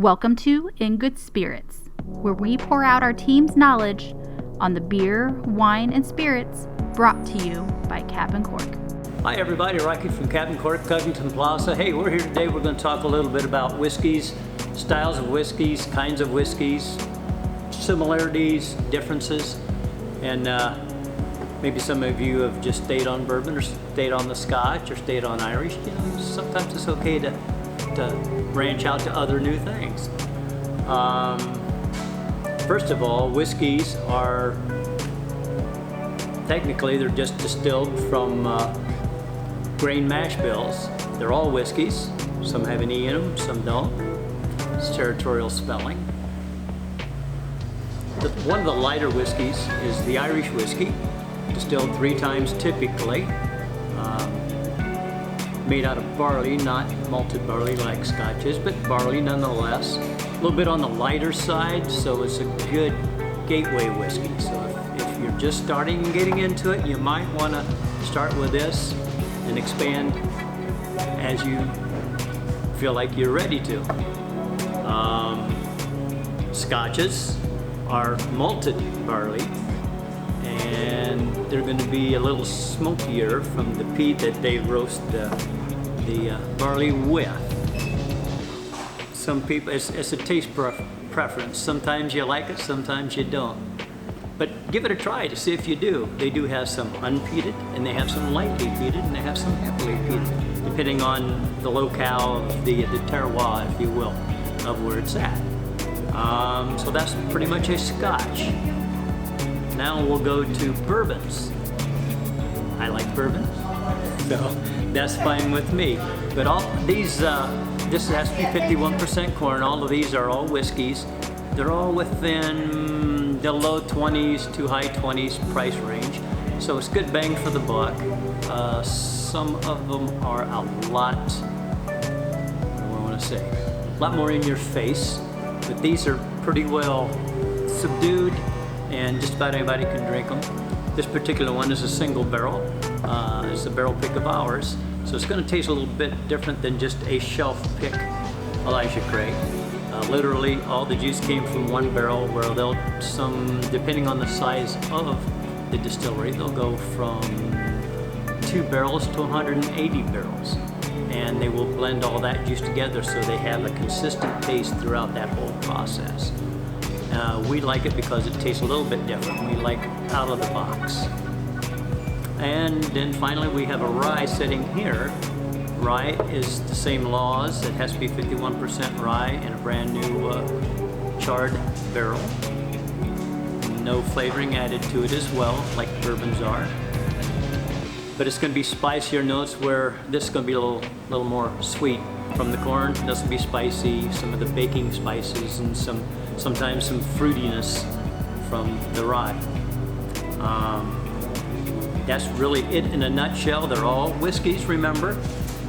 Welcome to In Good Spirits, where we pour out our team's knowledge on the beer, wine, and spirits brought to you by Cap'n Cork. Hi everybody, Rocky from Cap'n Cork, Covington Plaza. Hey, we're here today. We're going to talk a little bit about whiskeys, styles of whiskeys, kinds of whiskeys, similarities, differences, and maybe some of you have just stayed on bourbon or stayed on the Scotch or stayed on Irish. You know, sometimes it's okay to branch out to other new things. First of all, whiskeys are technically they're just distilled from grain mash bills. They're all whiskeys. Some have an E in them, some don't. It's territorial spelling. One of the lighter whiskeys is the Irish whiskey, distilled 3 times typically. Made out of barley, not malted barley like Scotch is, but barley nonetheless. A little bit on the lighter side, so it's a good gateway whiskey. So if you're just starting and getting into it, you might want to start with this and expand as you feel like you're ready to. Scotches are malted barley, and they're going to be a little smokier from the peat that they roast the barley with. Some people, it's a taste preference. Sometimes you like it, sometimes you don't. But give it a try to see if you do. They do have some unpeated, and they have some lightly peated, and they have some heavily peated, depending on the locale of the terroir, if you will, of where it's at. So that's pretty much a Scotch. Now we'll go to bourbons. I like bourbon, so that's fine with me. But all these, this has to be 51% corn. All of these are all whiskeys. They're all within the low 20s to high 20s price range. So it's good bang for the buck. Some of them are a lot, what do I want to say? A lot more in your face. But these are pretty well subdued, and just about anybody can drink them. This particular one is a single barrel. It's a barrel pick of ours, so it's going to taste a little bit different than just a shelf pick Elijah Craig. Literally, all the juice came from one barrel, where depending on the size of the distillery, they'll go from 2 barrels to 180 barrels. And they will blend all that juice together so they have a consistent taste throughout that whole process. We like it because it tastes a little bit different. We like out of the box. And then finally we have a rye sitting here. Rye is the same laws. It has to be 51% rye in a brand new charred barrel. No flavoring added to it as well, like bourbons are. But it's going to be spicier notes, where this is going to be a little more sweet from the corn. This will be spicy, some of the baking spices, and sometimes some fruitiness from the rye. That's really it in a nutshell. They're all whiskeys, remember.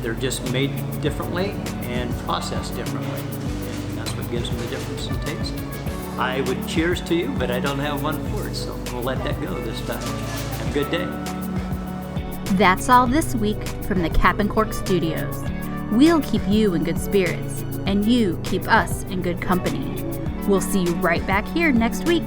They're just made differently and processed differently. And that's what gives them the difference in taste. I would cheers to you, but I don't have one for it, so we'll let that go this time. Have a good day. That's all this week from the Cap'n Cork Studios. We'll keep you in good spirits, and you keep us in good company. We'll see you right back here next week.